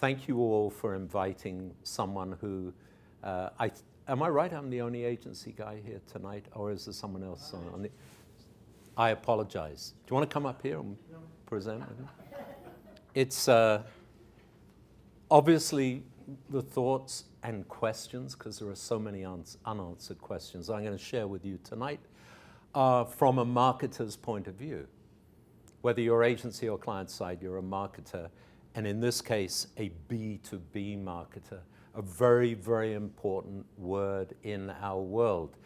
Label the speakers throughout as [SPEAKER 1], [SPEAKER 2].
[SPEAKER 1] thank you all for inviting someone who, am I right? I'm the only agency guy here tonight, or is there someone else on the? I apologize. Do you want to come up here and present? It's obviously the thoughts and questions, because there are so many unanswered questions I'm going to share with you tonight, from a marketer's point of view. Whether you're agency or client side, you're a marketer, and in this case, a B2B marketer, a very, very important word in our world.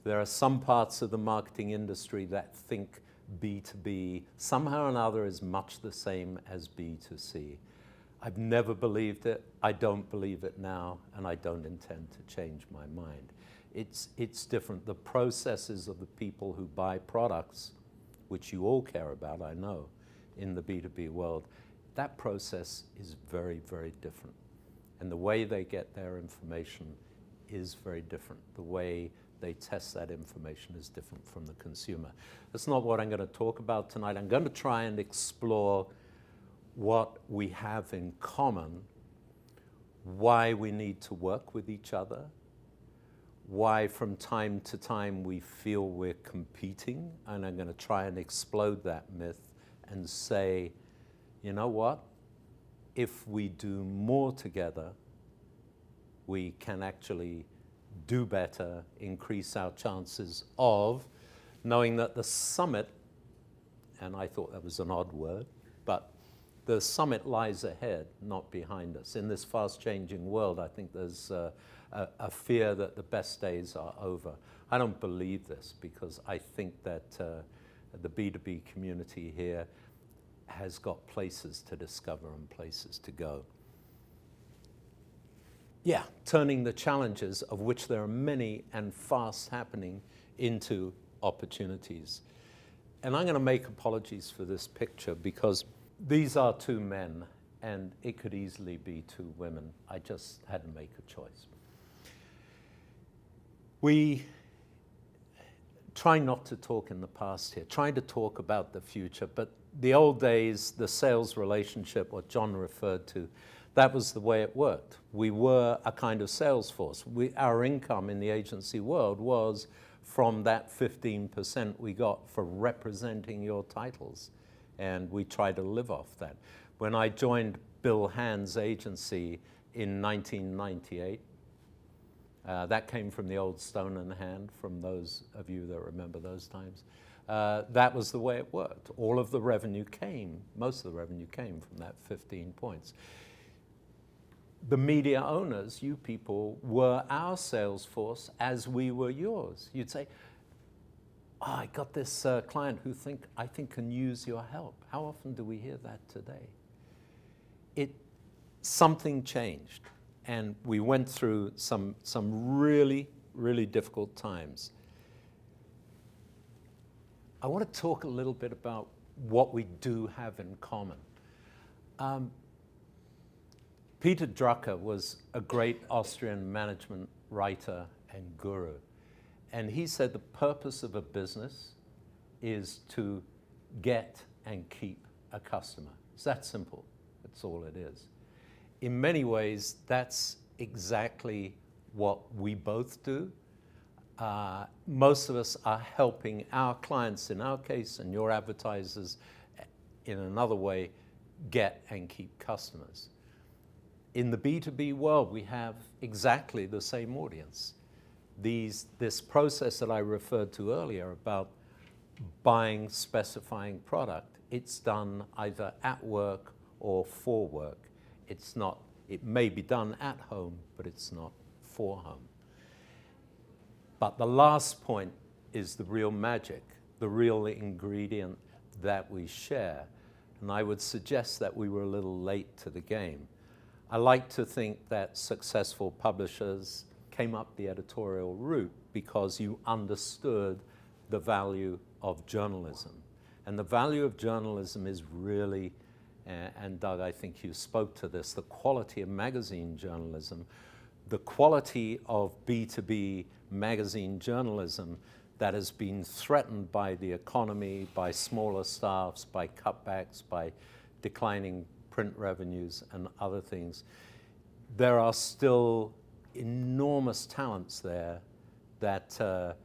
[SPEAKER 1] There are some parts of the marketing industry that think B2B somehow or another is much the same as B2C. I've never believed it, I don't believe it now, and I don't intend to change my mind. It's different. The processes of the people who buy products, which you all care about, I know, in the B2B world, that process is very, very different. And the way they get their information is very different. The way they test that information is different from the consumer. That's not what I'm going to talk about tonight. I'm going to try and explore what we have in common, why we need to work with each other, why from time to time we feel we're competing, and I'm going to try and explode that myth and say, you know what? If we do more together, we can actually do better, increase our chances of knowing that the summit, and I thought that was an odd word, but the summit lies ahead, not behind us. In this fast-changing world, I think there's a fear that the best days are over. I don't believe this, because I think that the B2B community here has got places to discover and places to go. Yeah, turning the challenges, of which there are many and fast happening, into opportunities. And I'm going to make apologies for this picture, because these are two men, and it could easily be two women. I just had to make a choice. We try not to talk in the past here, trying to talk about the future, but the old days, the sales relationship, what John referred to, that was the way it worked. We were a kind of sales force. Our income in the agency world was from that 15% we got for representing your titles, and we try to live off that. When I joined Bill Hand's agency in 1998, that came from the old Stone and Hand, from those of you that remember those times. That was the way it worked. All of the revenue came, most of the revenue came from that 15 points. The media owners, you people, were our sales force as we were yours. You'd say, oh, I got this client who I think can use your help. How often do we hear that today? Something changed, and we went through some really, really difficult times. I want to talk a little bit about what we do have in common. Peter Drucker was a great Austrian management writer and guru. And he said the purpose of a business is to get and keep a customer. It's that simple. That's all it is. In many ways, that's exactly what we both do. Most of us are helping our clients, in our case, and your advertisers, in another way, get and keep customers. In the B2B world, we have exactly the same audience. This process that I referred to earlier about buying, specifying product, it's done either at work or for work. It may be done at home, but it's not for home. But the last point is the real magic, the real ingredient that we share. And I would suggest that we were a little late to the game. I like to think that successful publishers came up the editorial route because you understood the value of journalism. And the value of journalism is really, and Doug, I think you spoke to this, the quality of magazine journalism, the quality of B2B magazine journalism that has been threatened by the economy, by smaller staffs, by cutbacks, by declining print revenues and other things, there are still enormous talents there that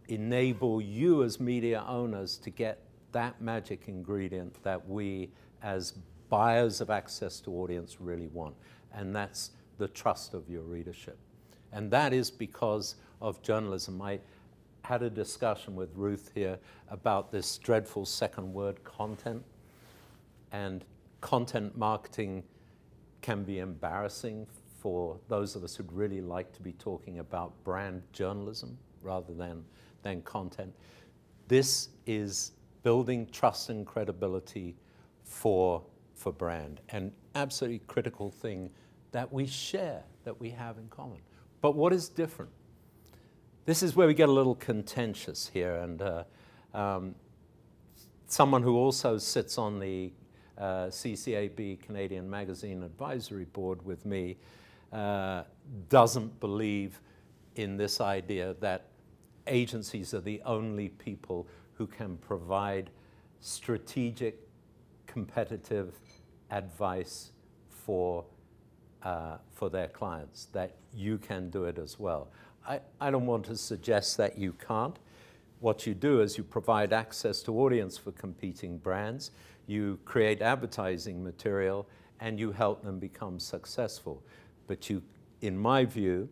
[SPEAKER 1] enable you as media owners to get that magic ingredient that we as buyers of access to audience really want. And that's the trust of your readership. And that is because of journalism. I had a discussion with Ruth here about this dreadful second word, content. And content marketing can be embarrassing for those of us who'd really like to be talking about brand journalism rather than content. This is building trust and credibility for brand, an absolutely critical thing that we share, that we have in common. But what is different? This is where we get a little contentious here, and someone who also sits on the CCAB Canadian Magazine Advisory Board with me doesn't believe in this idea that agencies are the only people who can provide strategic, competitive advice for their clients, that you can do it as well. I don't want to suggest that you can't. What you do is you provide access to audience for competing brands, you create advertising material, and you help them become successful. But you, in my view,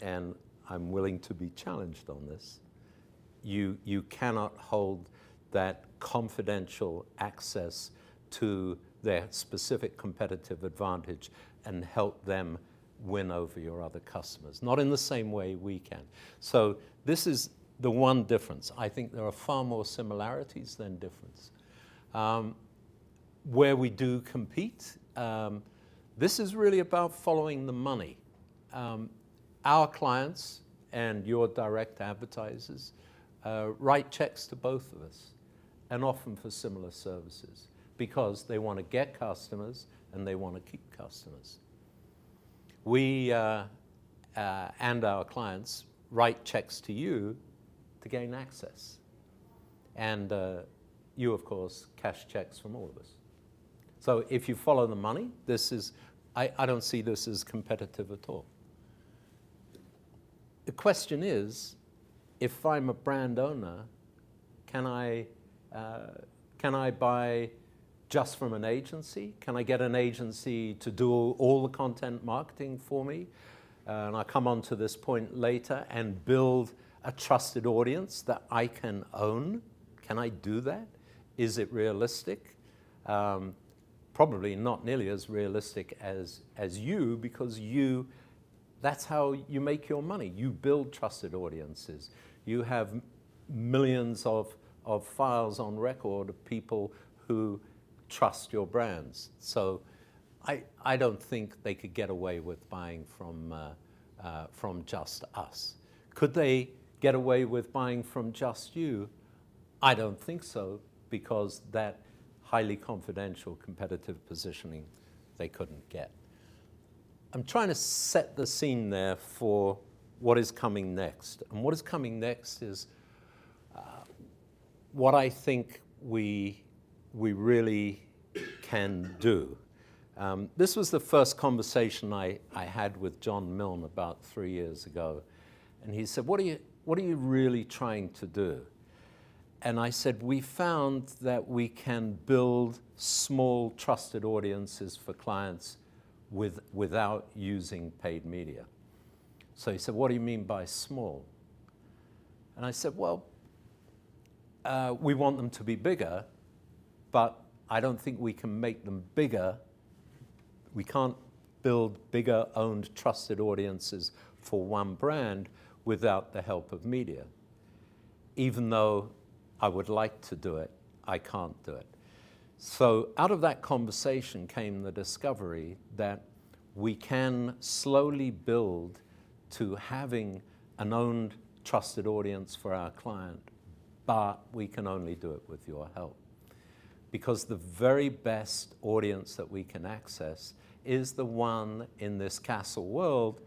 [SPEAKER 1] and I'm willing to be challenged on this, you cannot hold that confidential access to their specific competitive advantage and help them win over your other customers. Not in the same way we can. So this is the one difference. I think there are far more similarities than difference. Where we do compete, this is really about following the money. Our clients and your direct advertisers write checks to both of us, and often for similar services, because they want to get customers and they want to keep customers. We and our clients write checks to you to gain access. And you, of course, cash checks from all of us. So if you follow the money, this is, I don't see this as competitive at all. The question is, if I'm a brand owner, can I buy just from an agency? Can I get an agency to do all the content marketing for me? And I'll come on to this point later, and build a trusted audience that I can own. Can I do that? Is it realistic? Probably not nearly as realistic as you, because that's how you make your money. You build trusted audiences. You have millions of files on record of people who trust your brands. So I don't think they could get away with buying from just us. Could they get away with buying from just you? I don't think so, because that highly confidential competitive positioning they couldn't get. I'm trying to set the scene there for what is coming next. And what is coming next is what I think we really can do. This was the first conversation I had with John Milne about 3 years ago. And he said, what are you really trying to do? And I said, we found that we can build small, trusted audiences for clients without using paid media. So he said, what do you mean by small? And I said, well, we want them to be bigger, but I don't think we can make them bigger. We can't build bigger, owned, trusted audiences for one brand without the help of media. Even though I would like to do it, I can't do it. So out of that conversation came the discovery that we can slowly build to having an owned, trusted audience for our client, but we can only do it with your help. Because the very best audience that we can access is the one in this castle world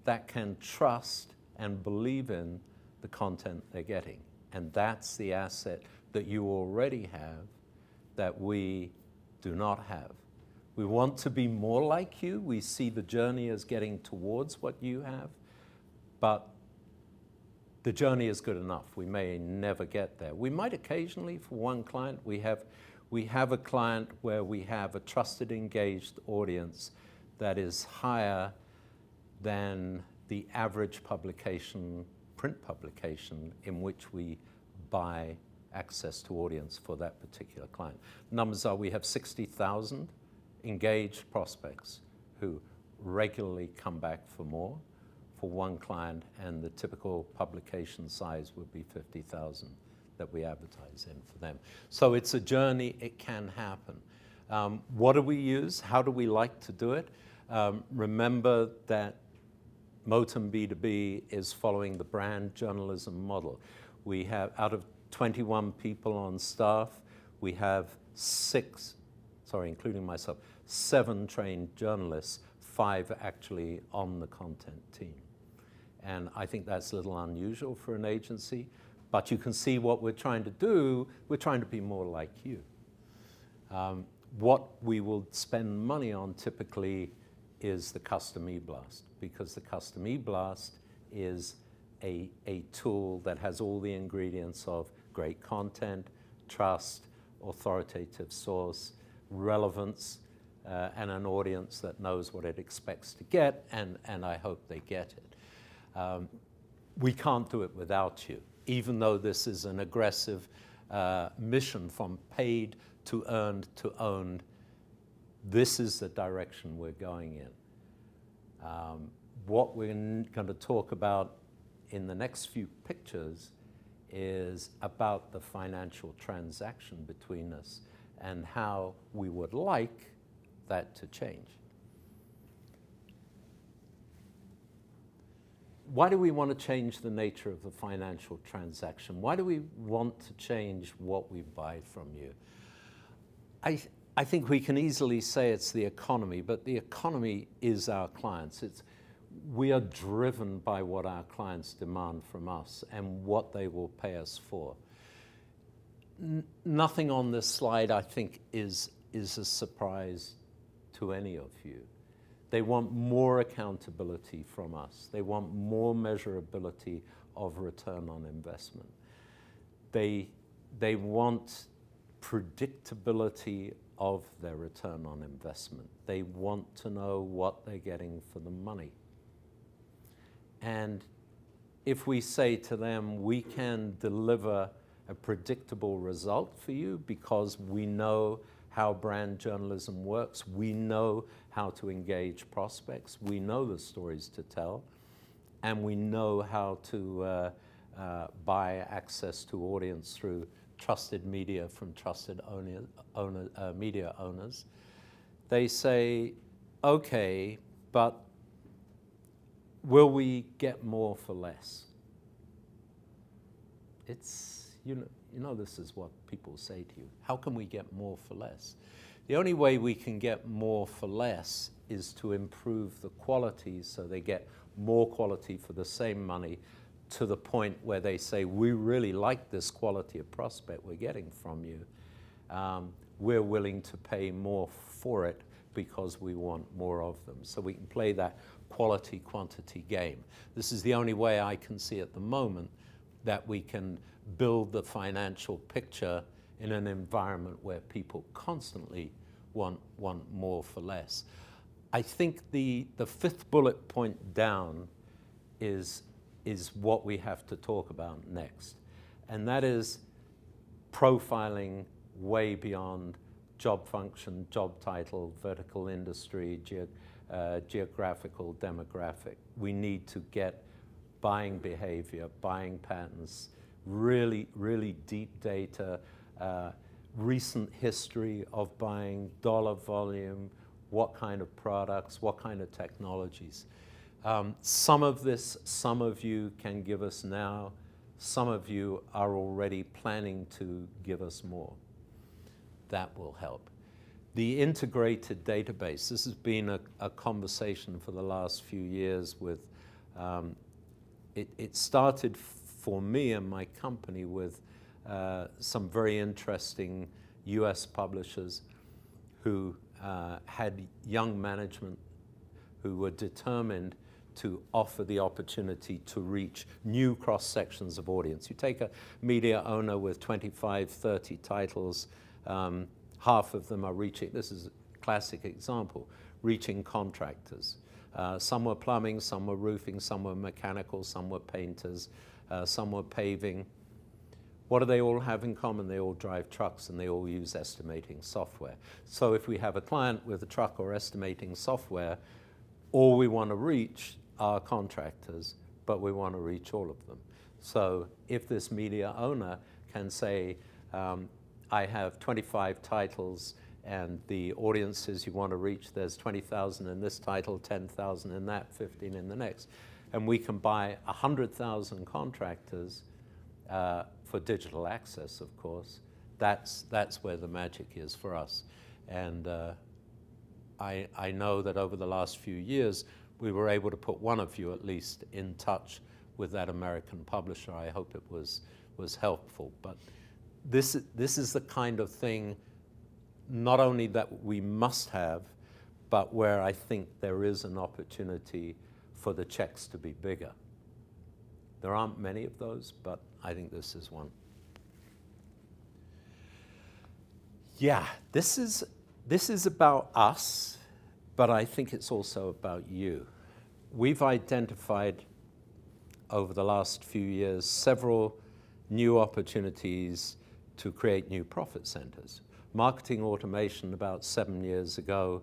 [SPEAKER 1] that can trust and believe in the content they're getting. And that's the asset that you already have that we do not have. We want to be more like you. We see the journey as getting towards what you have, but the journey is good enough. We may never get there. We might occasionally, for one client, we have a client where we have a trusted, engaged audience that is higher than the average publication, print publication, in which we buy access to audience for that particular client. Numbers are, we have 60,000 engaged prospects who regularly come back for more for one client, and the typical publication size would be 50,000 that we advertise in for them. So it's a journey, it can happen. What do we use? How do we like to do it? Remember that Motum B2B is following the brand journalism model. We have, out of 21 people on staff, we have including myself, 7 trained journalists, 5 actually on the content team. And I think that's a little unusual for an agency, but you can see what we're trying to do. We're trying to be more like you. What we will spend money on typically is the custom e-blast, because the custom e-blast is a tool that has all the ingredients of great content, trust, authoritative source, relevance, and an audience that knows what it expects to get, and I hope they get it. We can't do it without you, even though this is an aggressive mission from paid to earned to owned. This is the direction we're going in. What we're going to talk about in the next few pictures is about the financial transaction between us and how we would like that to change. Why do we want to change the nature of the financial transaction? Why do we want to change what we buy from you? I think we can easily say it's the economy, but the economy is our clients. We are driven by what our clients demand from us and what they will pay us for. Nothing on this slide, I think, is a surprise to any of you. They want more accountability from us. They want more measurability of return on investment. They want predictability of their return on investment. They want to know what they're getting for the money. And if we say to them, we can deliver a predictable result for you because we know how brand journalism works, we know how to engage prospects, we know the stories to tell, and we know how to buy access to audience through trusted media from trusted media owners. They say, okay, but will we get more for less? It's, you know this is what people say to you. How can we get more for less? The only way we can get more for less is to improve the quality so they get more quality for the same money, to the point where they say, we really like this quality of prospect we're getting from you. We're willing to pay more for it because we want more of them. So we can play that quality-quantity game. This is the only way I can see at the moment that we can build the financial picture in an environment where people constantly want more for less. I think the 5th bullet point down is what we have to talk about next. And that is profiling way beyond job function, job title, vertical industry, geographical, demographic. We need to get buying behavior, buying patterns, really, really deep data, recent history of buying, dollar volume, what kind of products, what kind of technologies. Some of this, some of you can give us now. Some of you are already planning to give us more. That will help. The integrated database, this has been a conversation for the last few years with, it started for me and my company with some very interesting US publishers who had young management who were determined to offer the opportunity to reach new cross-sections of audience. You take a media owner with 25, 30 titles, half of them are reaching, this is a classic example, reaching contractors. Some were plumbing, some were roofing, some were mechanical, some were painters, some were paving. What do they all have in common? They all drive trucks and they all use estimating software. So if we have a client with a truck or estimating software, all we want to reach are contractors, but we want to reach all of them. So if this media owner can say, I have 25 titles and the audiences you want to reach, there's 20,000 in this title, 10,000 in that, 15 in the next, and we can buy 100,000 contractors for digital access, of course, that's where the magic is for us. And I know that over the last few years, we were able to put one of you at least in touch with that American publisher. I hope it was helpful. But this is the kind of thing not only that we must have, but where I think there is an opportunity for the checks to be bigger. There aren't many of those, but I think this is one. Yeah, this is about us, but I think it's also about you. We've identified over the last few years several new opportunities to create new profit centers. Marketing automation, about 7 years ago,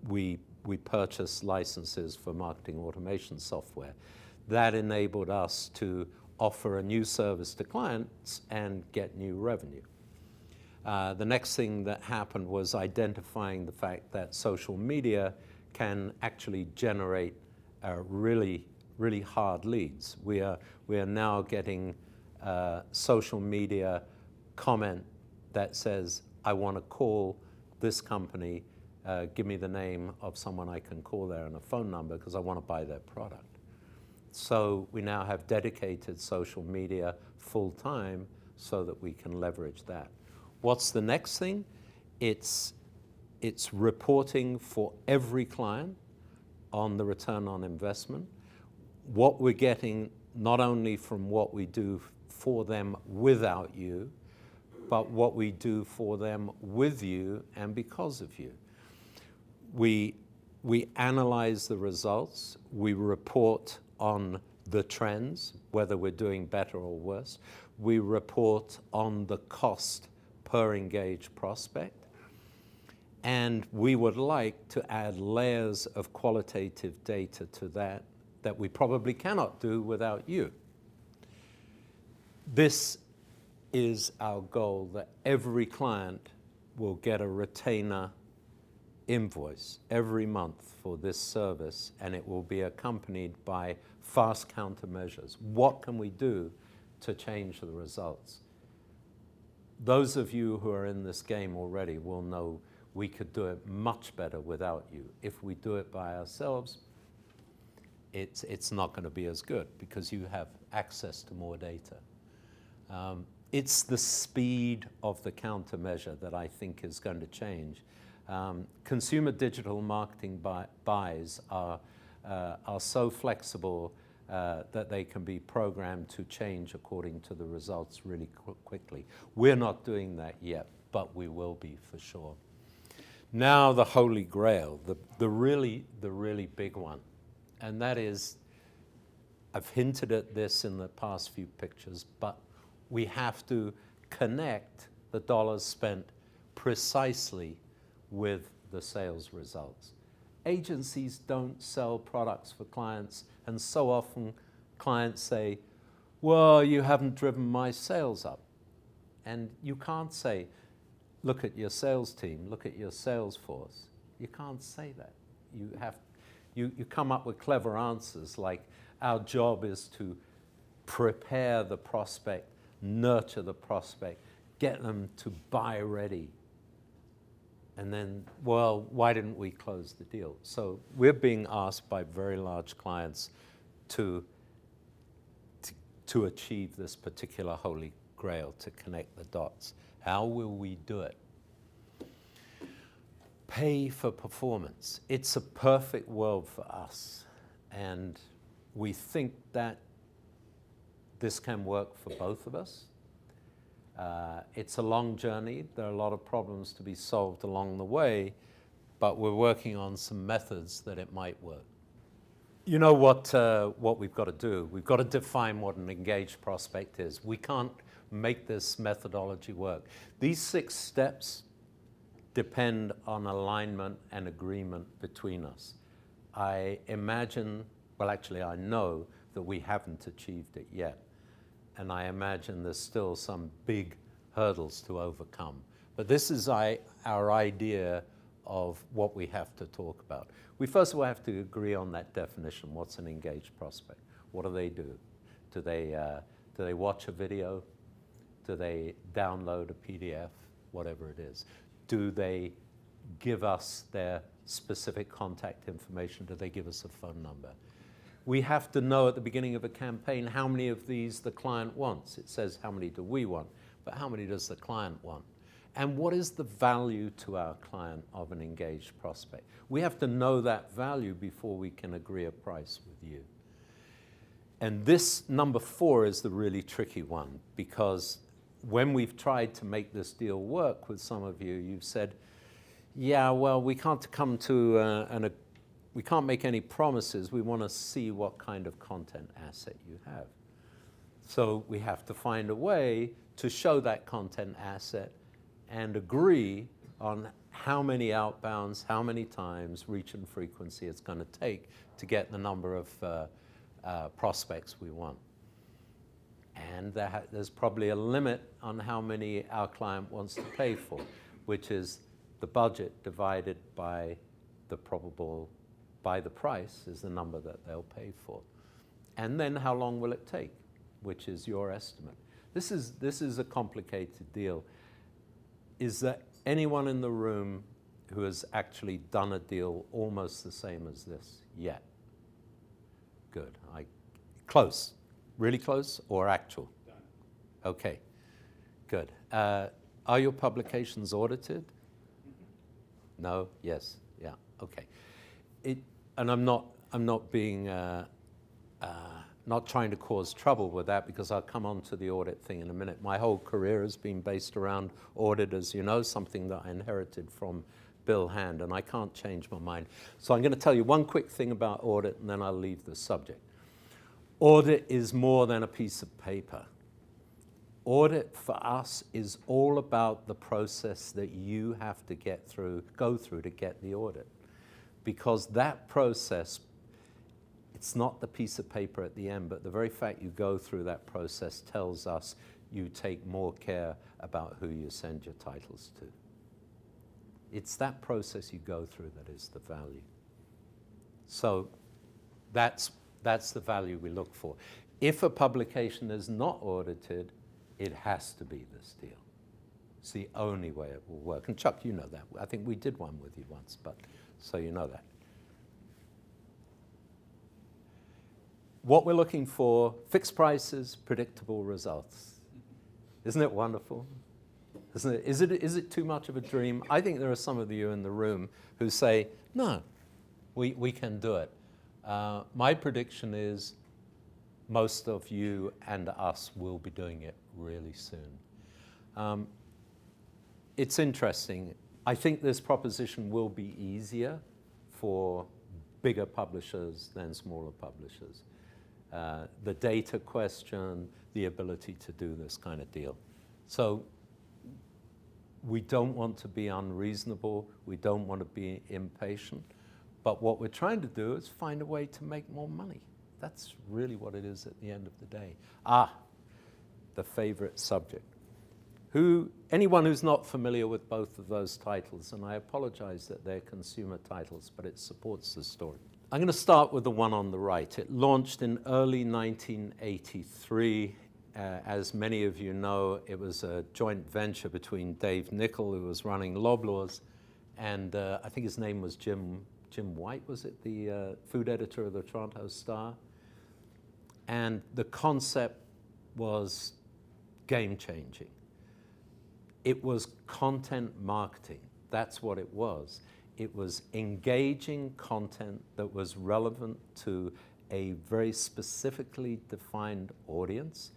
[SPEAKER 1] we purchased licenses for marketing automation software. That enabled us to offer a new service to clients and get new revenue. The next thing that happened was identifying the fact that social media can actually generate really, really hard leads. We are now getting social media comment that says, I want to call this company, give me the name of someone I can call there and a phone number because I want to buy their product. So we now have dedicated social media full-time so that we can leverage that. What's the next thing? It's reporting for every client on the return on investment. What we're getting not only from what we do for them without you, but what we do for them with you and because of you. We analyze the results, we report on the trends, whether we're doing better or worse. We report on the cost per engaged prospect. And we would like to add layers of qualitative data to that we probably cannot do without you. This is our goal, that every client will get a retainer invoice every month for this service, and it will be accompanied by fast countermeasures. What can we do to change the results? Those of you who are in this game already will know we could do it much better without you. If we do it by ourselves, it's not going to be as good because you have access to more data. It's the speed of the countermeasure that I think is going to change. Consumer digital marketing buys are so flexible that they can be programmed to change according to the results really quickly. We're not doing that yet, but we will be for sure. Now the Holy Grail, the really big one, and that is, I've hinted at this in the past few pictures, but we have to connect the dollars spent precisely with the sales results. Agencies don't sell products for clients, and so often clients say, well, you haven't driven my sales up. And you can't say, look at your sales team, look at your sales force. You can't say that. You come up with clever answers like, our job is to prepare the prospect, nurture the prospect, get them to buy ready. And then, well, why didn't we close the deal? So we're being asked by very large clients to achieve this particular Holy Grail, to connect the dots. How will we do it? pay for performance. It's a perfect world for us, and we think that this can work for both of us. It's a long journey. There are a lot of problems to be solved along the way, but we're working on some methods that it might work. You know what we've got to do? We've got to define what an engaged prospect is. We can't make this methodology work. These 6 steps depend on alignment and agreement between us. I imagine, well, actually, I know that we haven't achieved it yet. And I imagine there's still some big hurdles to overcome. But this is our idea of what we have to talk about. We first of all have to agree on that definition. What's an engaged prospect? What do they do? Do they watch a video? Do they download a PDF? Whatever it is. Do they give us their specific contact information? Do they give us a phone number? We have to know at the beginning of a campaign how many of these the client wants. It says how many do we want, but how many does the client want? And what is the value to our client of an engaged prospect? We have to know that value before we can agree a price with you. And this number 4 is the really tricky one, because when we've tried to make this deal work with some of you, you've said, yeah, well, we can't come to we can't make any promises. We want to see what kind of content asset you have. So we have to find a way to show that content asset and agree on how many outbounds, how many times, reach and frequency it's going to take to get the number of prospects we want. And there's probably a limit on how many our client wants to pay for, which is the budget divided by the price is the number that they'll pay for. And then how long will it take, which is your estimate. This is a complicated deal. Is there anyone in the room who has actually done a deal almost the same as this yet? Good. Close. Really close or actual? Done. Okay. Good. Are your publications audited? Mm-hmm. No? Yes? Yeah. Okay. And I'm not being not trying to cause trouble with that, because I'll come on to the audit thing in a minute. My whole career has been based around audit, as you know, something that I inherited from Bill Hand, and I can't change my mind. So I'm going to tell you one quick thing about audit, and then I'll leave the subject. Audit is more than a piece of paper. Audit for us is all about the process that you have to go through to get the audit. Because that process, it's not the piece of paper at the end, but the very fact you go through that process tells us you take more care about who you send your titles to. It's that process you go through that is the value. So that's the value we look for. If a publication is not audited, it has to be this deal. It's the only way it will work. And Chuck, you know that. I think we did one with you once, but so you know that. What we're looking for, fixed prices, predictable results. Isn't it wonderful? Isn't it? Is it too much of a dream? I think there are some of you in the room who say, no, we can do it. My prediction is most of you and us will be doing it really soon. It's interesting. I think this proposition will be easier for bigger publishers than smaller publishers. The data question, the ability to do this kind of deal. So we don't want to be unreasonable. We don't want to be impatient. But what we're trying to do is find a way to make more money. That's really what it is at the end of the day. The favorite subject. Anyone who's not familiar with both of those titles, and I apologize that they're consumer titles, but it supports the story. I'm going to start with the one on the right. It launched in early 1983. As many of you know, it was a joint venture between Dave Nichol, who was running Loblaws, and I think his name was Jim White, was it? The food editor of the Toronto Star. And the concept was game-changing. It was content marketing. That's what it was. it was engaging content that was relevant to a very specifically defined audience,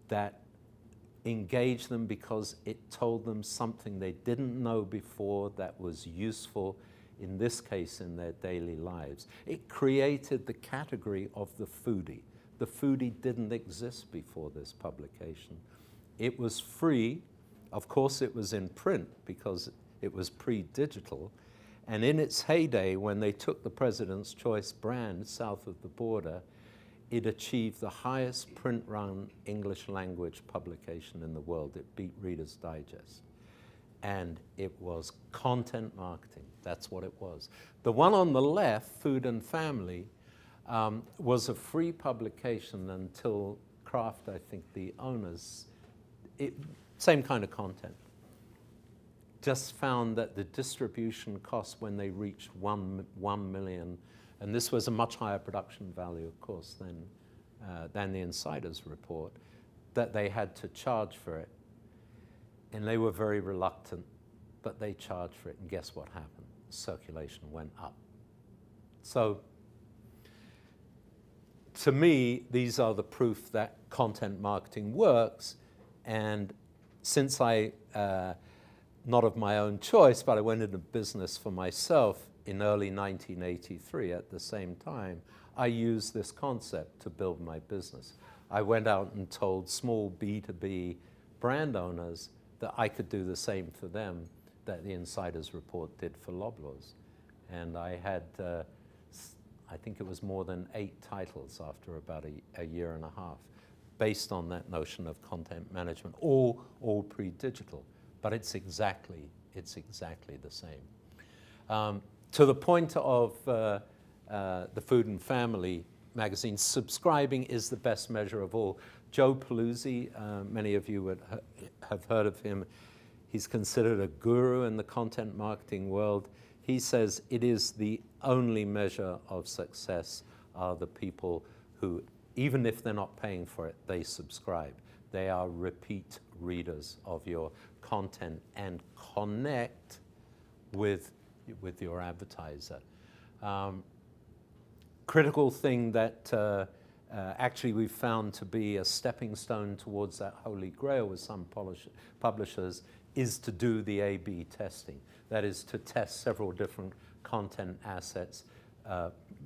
[SPEAKER 1] that engaged them because it told them something they didn't know before that was useful, in this case, in their daily lives. It created the category of the foodie. The foodie didn't exist before this publication. It was free. Of course, it was in print because it was pre-digital. And in its heyday, when they took the President's Choice brand south of the border, it achieved the highest print-run English language publication in the world. It beat Reader's Digest. And it was content marketing. That's what it was. The one on the left, Food and Family, was a free publication until Kraft, I think, the owners, same kind of content. Just found that the distribution cost when they reached 1 million, and this was a much higher production value, of course, than the Insider's report, that they had to charge for it. And they were very reluctant, but they charged for it, and guess what happened? Circulation went up. So, to me, these are the proof that content marketing works, and since not of my own choice, but I went into business for myself in early 1983 at the same time, I used this concept to build my business. I went out and told small B2B brand owners that I could do the same for them that the Insider's report did for Loblaws. And I had, I think it was more than 8 titles after about a year and a half, based on that notion of content management, all pre-digital. But it's exactly the same. To the point of the Food and Family magazine, subscribing is the best measure of all. Joe Paluzzi, many of you would have heard of him. He's considered a guru in the content marketing world. He says it is the only measure of success are the people who, even if they're not paying for it, they subscribe. They are repeat readers of your content and connect with your advertiser. Critical thing that actually we've found to be a stepping stone towards that Holy Grail with some publishers is to do the A/B testing. That is to test several different content assets,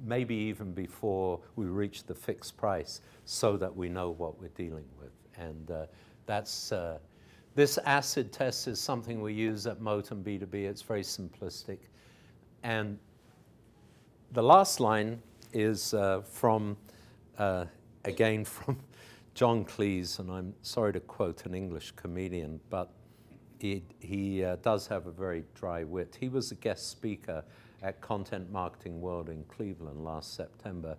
[SPEAKER 1] maybe even before we reach the fixed price, so that we know what we're dealing with. And this acid test is something we use at Motum B2B. It's very simplistic. And the last line is again from John Cleese, and I'm sorry to quote an English comedian, but he does have a very dry wit. He was a guest speaker at Content Marketing World in Cleveland last September,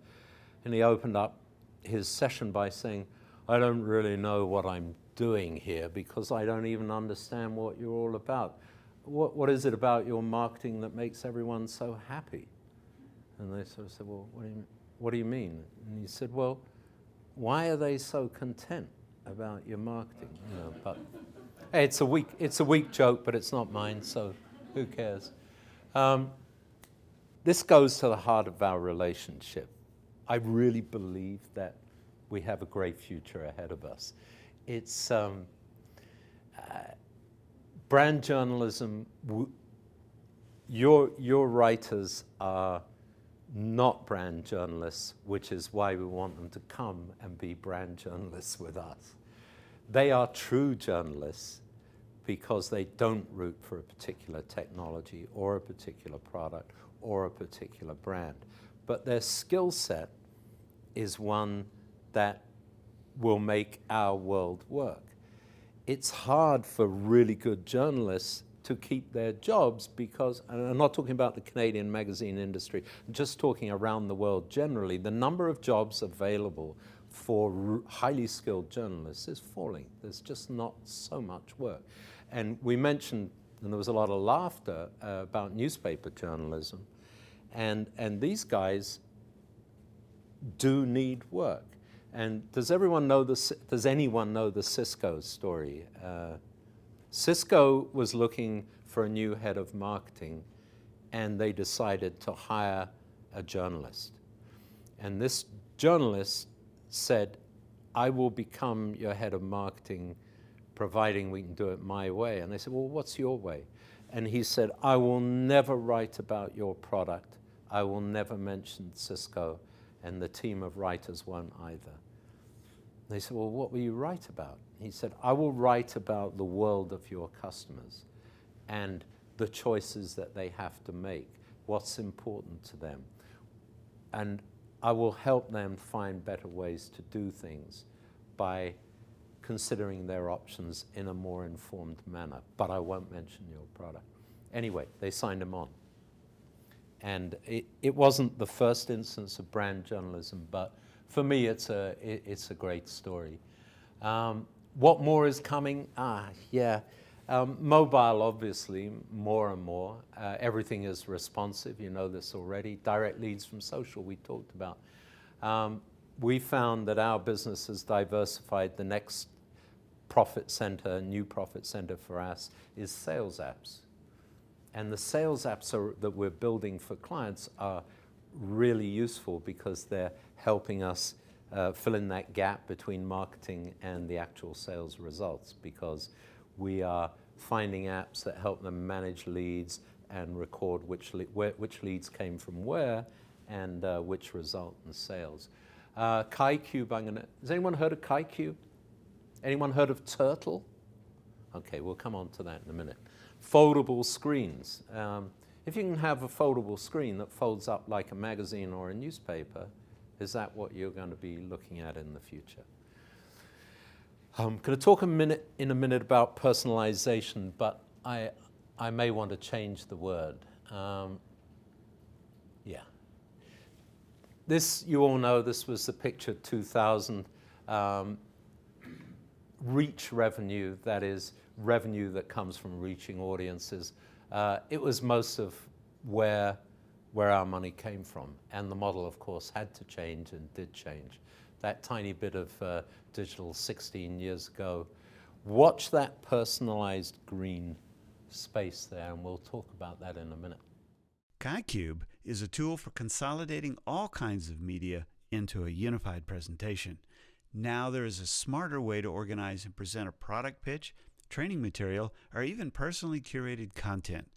[SPEAKER 1] and he opened up his session by saying, I don't really know what I'm doing here because I don't even understand what you're all about. What is it about your marketing that makes everyone so happy? And they sort of said, well, what do you mean? And he said, well, why are they so content about your marketing? You know, but hey, it's a weak joke, but it's not mine, so who cares? This goes to the heart of our relationship. I really believe that we have a great future ahead of us. It's brand journalism. Your writers are not brand journalists, which is why we want them to come and be brand journalists with us. They are true journalists because they don't root for a particular technology or a particular product or a particular brand. But their skill set is one that will make our world work. It's hard for really good journalists to keep their jobs because, and I'm not talking about the Canadian magazine industry, I'm just talking around the world generally, the number of jobs available for highly skilled journalists is falling. There's just not so much work. And we mentioned, and there was a lot of laughter about newspaper journalism, and these guys do need work. And does anyone know the Cisco story? Cisco was looking for a new head of marketing and they decided to hire a journalist. And this journalist said, I will become your head of marketing, providing we can do it my way. And they said, well, what's your way? And he said, I will never write about your product. I will never mention Cisco, and the team of writers won't either. They said, well, what will you write about? He said, I will write about the world of your customers and the choices that they have to make, what's important to them. And I will help them find better ways to do things by considering their options in a more informed manner, but I won't mention your product. Anyway, they signed him on. And it wasn't the first instance of brand journalism, but for me, it's a great story. What more is coming? Mobile, obviously, more and more. Everything is responsive. You know this already. Direct leads from social, we talked about. We found that our business has diversified. The next profit center, new profit center for us, is sales apps. And the sales apps that we're building for clients are really useful because they're helping us fill in that gap between marketing and the actual sales results, because we are finding apps that help them manage leads and record which leads came from where and which result in sales. KaiCube, has anyone heard of KaiCube? Anyone heard of Turtle? Okay, we'll come on to that in a minute. Foldable screens. If you can have a foldable screen that folds up like a magazine or a newspaper, is that what you're going to be looking at in the future? I'm going to talk in a minute about personalization, but I may want to change the word. This, you all know, this was the picture 2000. Reach revenue, that is revenue that comes from reaching audiences. It was most of where our money came from. And the model, of course, had to change and did change. That tiny bit of digital 16 years ago. Watch that personalized green space there, and we'll talk about that in a minute.
[SPEAKER 2] KaiCube is a tool for consolidating all kinds of media into a unified presentation. Now there is a smarter way to organize and present a product pitch, training material, or even personally curated content.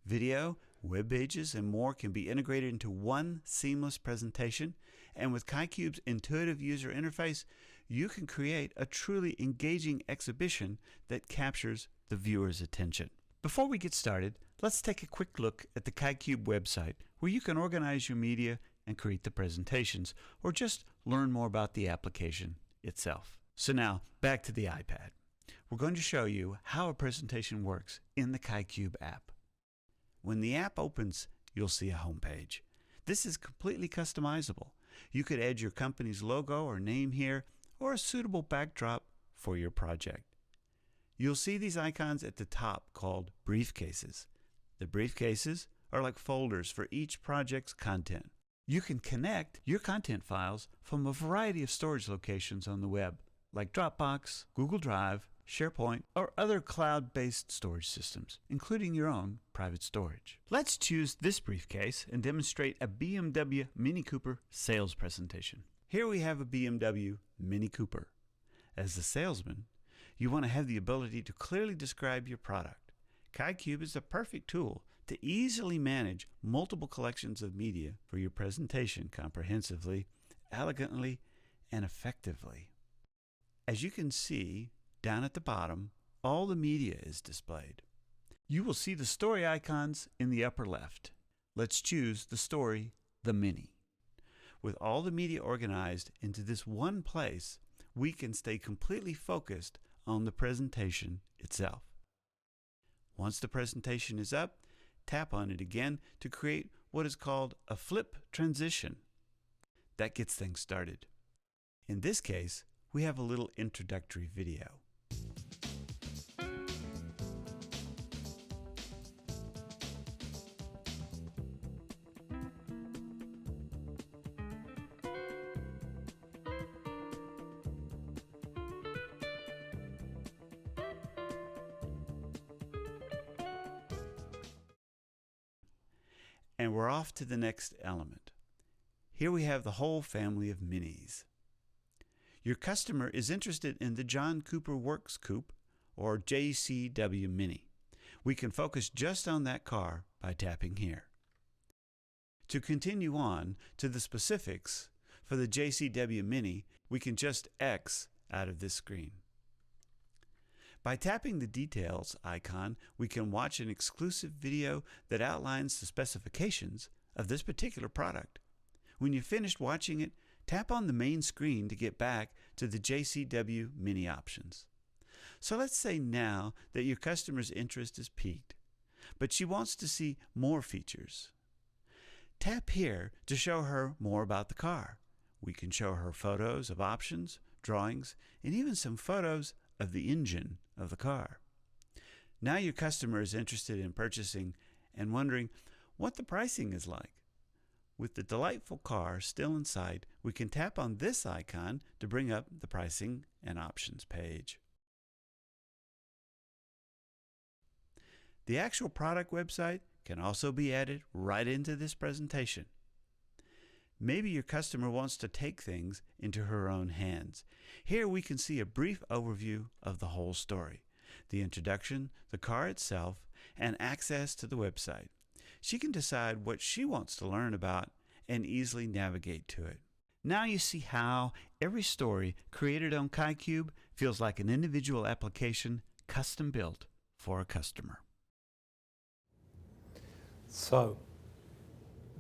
[SPEAKER 2] Video, web pages, and more can be integrated into one seamless presentation, and with KaiCube's intuitive user interface, you can create a truly engaging exhibition that captures the viewer's attention. Before we get started, let's take a quick look at the KaiCube website, where you can organize your media and create the presentations, or just learn more about the application itself. So now, back to the iPad. We're going to show you how a presentation works in the KaiCube app. When the app opens, you'll see a home page. This is completely customizable. You could add your company's logo or name here, or a suitable backdrop for your project. You'll see these icons at the top called briefcases. The briefcases are like folders for each project's content. You can connect your content files from a variety of storage locations on the web, like Dropbox, Google Drive, SharePoint, or other cloud-based storage systems, including your own private storage. Let's choose this briefcase and demonstrate a BMW Mini Cooper sales presentation. Here we have a BMW Mini Cooper. As the salesman, you want to have the ability to clearly describe your product. KaiCube is the perfect tool to easily manage multiple collections of media for your presentation comprehensively, elegantly, and effectively. As you can see, down at the bottom, all the media is displayed. You will see the story icons in the upper left. Let's choose the story, the Mini. With all the media organized into this one place, we can stay completely focused on the presentation itself. Once the presentation is up, tap on it again to create what is called a flip transition. That gets things started. In this case, we have a little introductory video. And we're off to the next element. Here we have the whole family of minis. Your customer is interested in the John Cooper Works Coupe or JCW Mini. We can focus just on that car by tapping here. To continue on to the specifics for the JCW Mini, we can just X out of this screen. By tapping the Details icon, we can watch an exclusive video that outlines the specifications of this particular product. When you've finished watching it, tap on the main screen to get back to the JCW Mini options. So let's say now that your customer's interest is piqued, but she wants to see more features. Tap here to show her more about the car. We can show her photos of options, drawings, and even some photos of the engine of the car. Now your customer is interested in purchasing and wondering what the pricing is like. With the delightful car still in sight, we can tap on this icon to bring up the pricing and options page. The actual product website can also be added right into this presentation. Maybe your customer wants to take things into her own hands. Here we can see a brief overview of the whole story, the introduction, the car itself, and access to the website. She can decide what she wants to learn about and easily navigate to it. Now you see how every story created on KaiCube feels like an individual application custom built for a customer.
[SPEAKER 1] So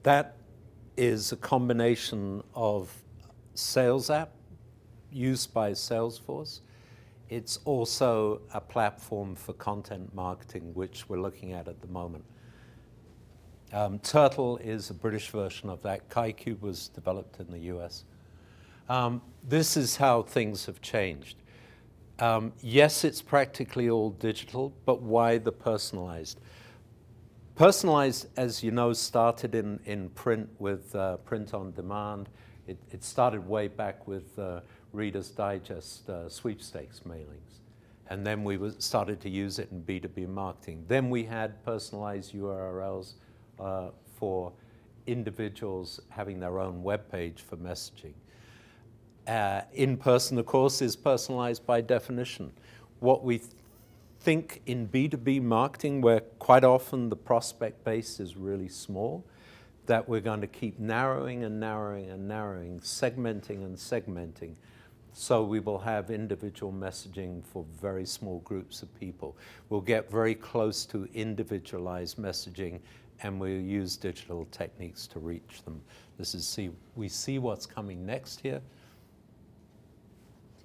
[SPEAKER 1] that is a combination of sales app used by Salesforce. It's also a platform for content marketing, which we're looking at the moment. Turtle is a British version of that. KaiCube was developed in the US. This is how things have changed. Yes, it's practically all digital, but why the personalized? Personalized, as you know, started in print with print on demand. It started way back with Reader's Digest sweepstakes mailings. And then we started to use it in B2B marketing. Then we had personalized URLs for individuals having their own web page for messaging. In person, of course, is personalized by definition. What we think in B2B marketing, where quite often the prospect base is really small, that we're going to keep narrowing and narrowing and narrowing, segmenting and segmenting. So we will have individual messaging for very small groups of people. We'll get very close to individualized messaging, and we'll use digital techniques to reach them. We see what's coming next here.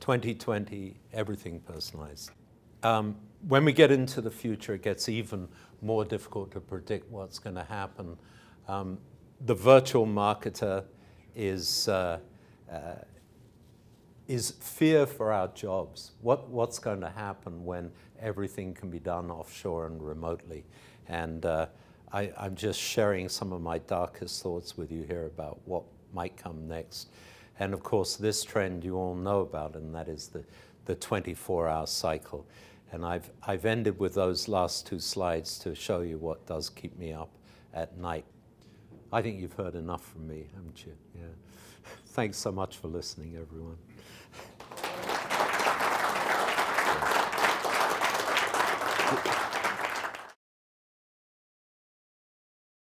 [SPEAKER 1] 2020, everything personalized. When we get into the future, it gets even more difficult to predict what's going to happen. The virtual marketer is fear for our jobs. What's going to happen when everything can be done offshore and remotely? And I'm just sharing some of my darkest thoughts with you here about what might come next. And of course, this trend you all know about, and that is the 24-hour cycle. And I've ended with those last two slides to show you what does keep me up at night. I think you've heard enough from me, haven't you? Yeah. Thanks so much for listening, everyone.